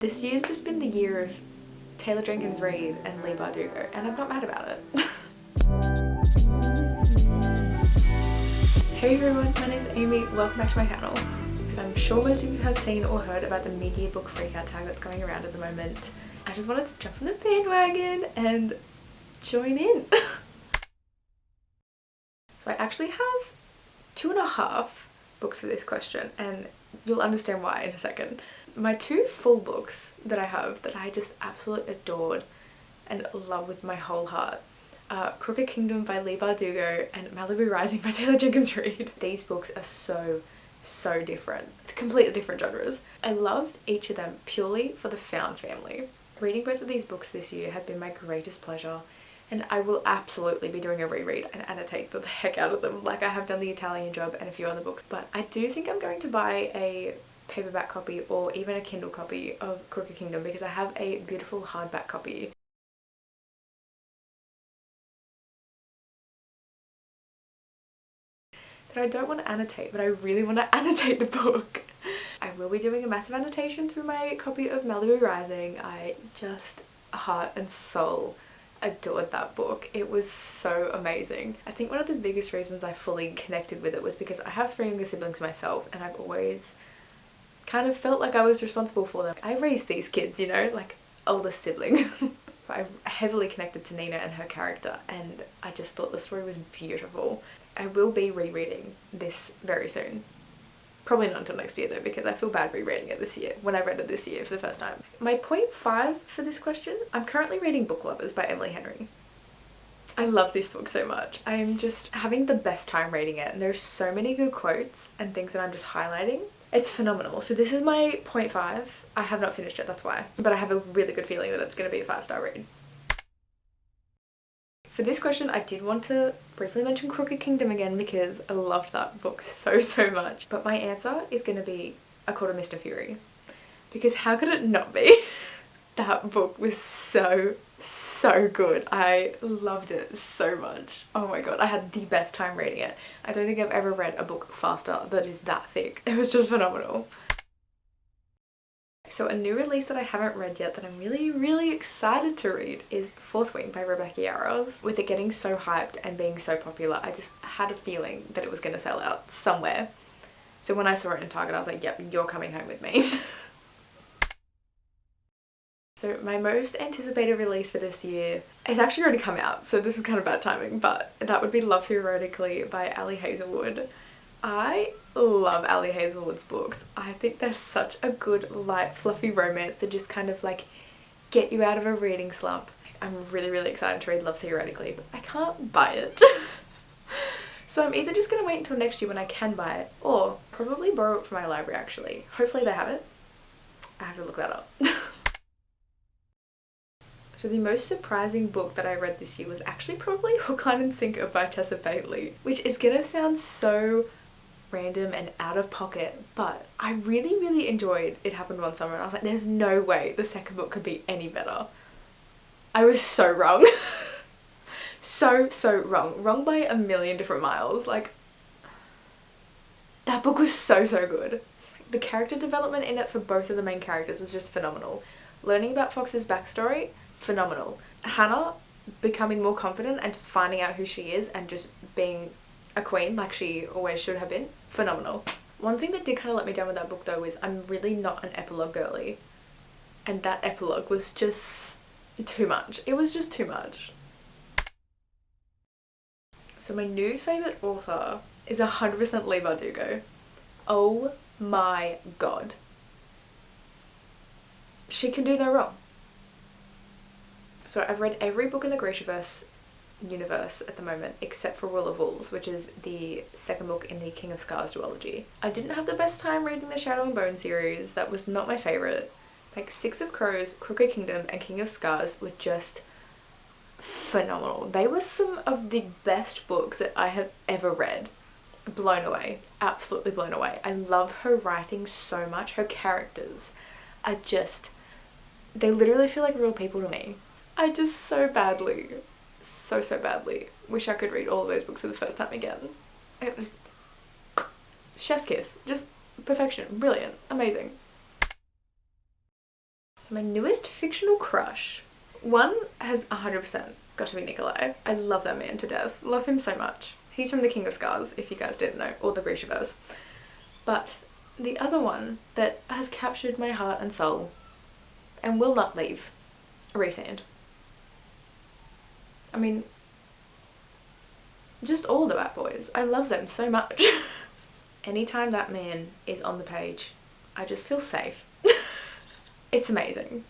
This year's just been the year of Taylor Jenkins Reid and Leigh Bardugo, and I'm not mad about it. Hey everyone, my name's Amy, welcome back to my channel. So I'm sure most of you have seen or heard about the mid-year book freakout tag that's going around at the moment. I just wanted to jump on the bandwagon and join in. So I actually have 2.5 books for this question, and you'll understand why in a second. My 2 full books that I have that I just absolutely adored and love with my whole heart are Crooked Kingdom by Leigh Bardugo and Malibu Rising by Taylor Jenkins Reid. These books are so different, completely different genres. I loved each of them purely for the found family. Reading both of these books this year has been my greatest pleasure, and I will absolutely be doing a reread and annotate the heck out of them like I have done The Italian Job and a few other books. But I do think I'm going to buy a paperback copy or even a Kindle copy of Crooked Kingdom because I have a beautiful hardback copy. That I don't want to annotate, but I really want to annotate the book. I will be doing a massive annotation through my copy of Malibu Rising. I just heart and soul adored that book. It was so amazing. I think one of the biggest reasons I fully connected with it was because I have 3 younger siblings myself, and I've always kind of felt like I was responsible for them. I raised these kids, you know, like oldest sibling. So I heavily connected to Nina and her character, and I just thought the story was beautiful. I will be rereading this very soon. Probably not until next year though, because I feel bad rereading it this year when I read it this year for the first time. My 0.5 for this question, I'm currently reading Book Lovers by Emily Henry. I love this book so much. I'm just having the best time reading it, and there's so many good quotes and things that I'm just highlighting. It's phenomenal. So this is my 0.5. I have not finished it, that's why. But I have a really good feeling that it's going to be a 5-star read. For this question, I did want to briefly mention Crooked Kingdom again because I loved that book so much. But my answer is going to be A Call to Mr. Fury. Because how could it not be? That book was so good. I loved it so much. Oh my god, I had the best time reading it. I don't think I've ever read a book faster that is that thick. It was just phenomenal. So a new release that I haven't read yet that I'm really excited to read is Fourth Wing by Rebecca Yarros. With it getting so hyped and being so popular, I just had a feeling that it was going to sell out somewhere. So when I saw it in Target, I was like, yep, you're coming home with me. So my most anticipated release for this year has actually already come out, so this is kind of bad timing, but that would be Love Theoretically by Ali Hazelwood. I love Ali Hazelwood's books. I think they're such a good, light, fluffy romance to just kind of like get you out of a reading slump. I'm really excited to read Love Theoretically, but I can't buy it. So I'm either just going to wait until next year when I can buy it, or probably borrow it from my library actually. Hopefully they have it. I have to look that up. So the most surprising book that I read this year was actually probably Hook, Line and Sinker by Tessa Bailey, which is gonna sound so random and out of pocket, but I really enjoyed It Happened One Summer, and I was like, there's no way the second book could be any better. I was so wrong. so wrong. Wrong by a million different miles. Like, that book was so good. The character development in it for both of the main characters was just phenomenal. Learning about Fox's backstory, phenomenal. Hannah becoming more confident and just finding out who she is and just being a queen like she always should have been, phenomenal. One thing that did kind of let me down with that book though is I'm really not an epilogue girly, and that epilogue was just too much. It was just too much. So my new favourite author is 100% Leigh Bardugo. Oh my god. She can do no wrong. So I've read every book in the Grishaverse universe at the moment except for Rollerballs, which is the second book in the King of Scars duology. I didn't have the best time reading the Shadow and Bone series. That was not my favourite. Like Six of Crows, Crooked Kingdom and King of Scars were just phenomenal. They were some of the best books that I have ever read. Blown away. Absolutely blown away. I love her writing so much. Her characters are just, they literally feel like real people to me. I just so badly wish I could read all of those books for the first time again. It was chef's kiss. Just perfection. Brilliant. Amazing. So my newest fictional crush. One has 100% got to be Nikolai. I love that man to death. Love him so much. He's from the King of Scars, if you guys didn't know, or the Grishaverse. But the other one that has captured my heart and soul and will not leave, Rhysand. I mean, just all the bad boys. I love them so much. Anytime that man is on the page, I just feel safe. It's amazing.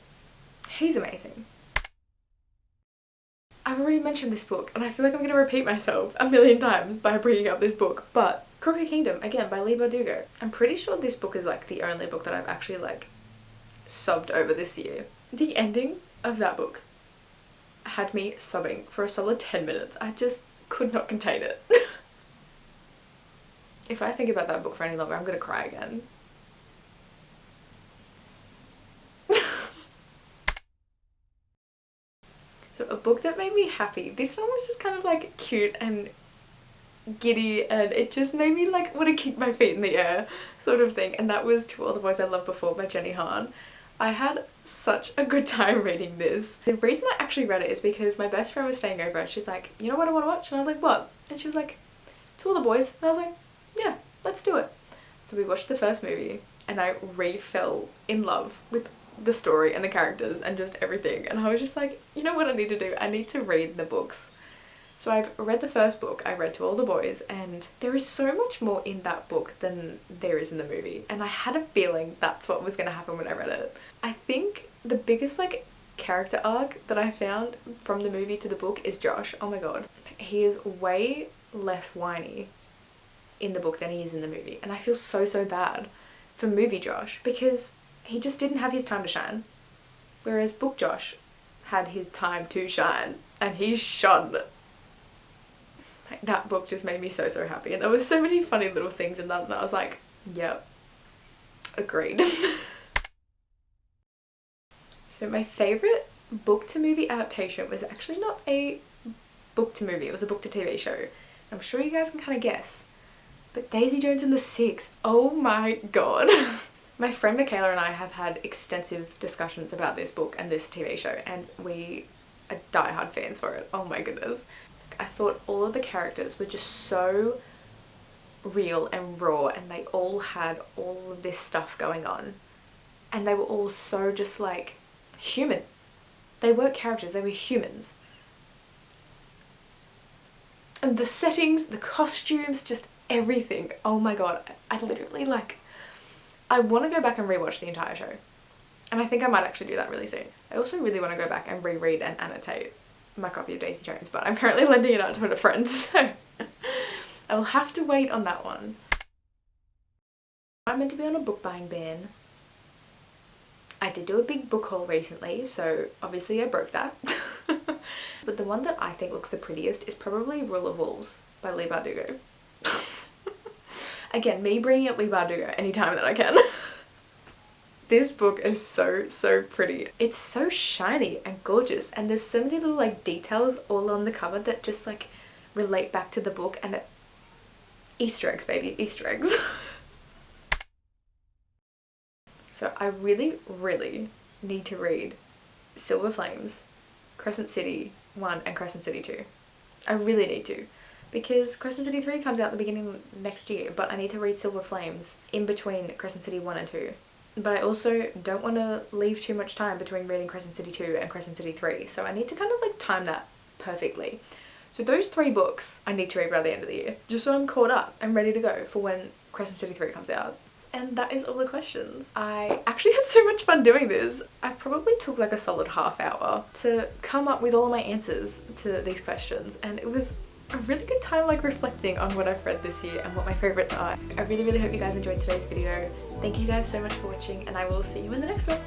He's amazing. I've already mentioned this book and I feel like I'm going to repeat myself a million times by bringing up this book, but Crooked Kingdom, again, by Leigh Bardugo. I'm pretty sure this book is like the only book that I've actually like sobbed over this year. The ending of that book had me sobbing for a solid 10 minutes. I just could not contain it. If I think about that book for any longer, I'm gonna cry again. So a book that made me happy. This one was just kind of like cute and giddy, and it just made me like want to kick my feet in the air sort of thing, and that was To All the Boys I Loved Before by Jenny Han. I had such a good time reading this. The reason I actually read it is because my best friend was staying over and she's like, you know what I want to watch? And I was like, what? And she was like, To All the Boys. And I was like, yeah, let's do it. So we watched the first movie and I fell in love with the story and the characters and just everything. And I was just like, you know what I need to do? I need to read the books. So I've read the first book, I read To All the Boys, and there is so much more in that book than there is in the movie. And I had a feeling that's what was going to happen when I read it. I think the biggest like character arc that I found from the movie to the book is Josh. Oh my god. He is way less whiny in the book than he is in the movie. And I feel so bad for movie Josh because he just didn't have his time to shine. Whereas book Josh had his time to shine and he shone. That book just made me so happy, and there were so many funny little things in that, and I was like, yep, agreed. So my favourite book to movie adaptation was actually not a book to movie, it was a book to TV show. I'm sure you guys can kind of guess, but Daisy Jones and the Six, oh my god. My friend Michaela and I have had extensive discussions about this book and this TV show, and we are diehard fans for it. Oh my goodness. I thought all of the characters were just so real and raw, and they all had all of this stuff going on, and they were all so just like human. They weren't characters, they were humans. And the settings, the costumes, just everything. Oh my god, I literally like, I want to go back and rewatch the entire show, and I think I might actually do that really soon. I also really want to go back and reread and annotate my copy of Daisy Jones, but I'm currently lending it out to a friend, so I'll have to wait on that one. I'm meant to be on a book buying ban. I did do a big book haul recently, so obviously I broke that. But the one that I think looks the prettiest is probably Rollerballs by Leigh Bardugo. Again, me bringing up Leigh Bardugo anytime that I can. This book is so pretty. It's so shiny and gorgeous, and there's so many little like details all on the cover that just like relate back to the book, and it... Easter eggs, baby, Easter eggs. So I really need to read Silver Flames, Crescent City 1 and Crescent City 2. I really need to, because Crescent City 3 comes out at the beginning of next year, but I need to read Silver Flames in between Crescent City 1 and 2. But I also don't want to leave too much time between reading Crescent City 2 and Crescent City 3, so I need to kind of like time that perfectly. So those 3 books I need to read by the end of the year, just so I'm caught up and ready to go for when Crescent City 3 comes out. And that is all the questions. I actually had so much fun doing this. I probably took like a solid half hour to come up with all of my answers to these questions, and it was a really good time like reflecting on what I've read this year and what my favourites are. I really hope you guys enjoyed today's video. Thank you guys so much for watching, and I will see you in the next one.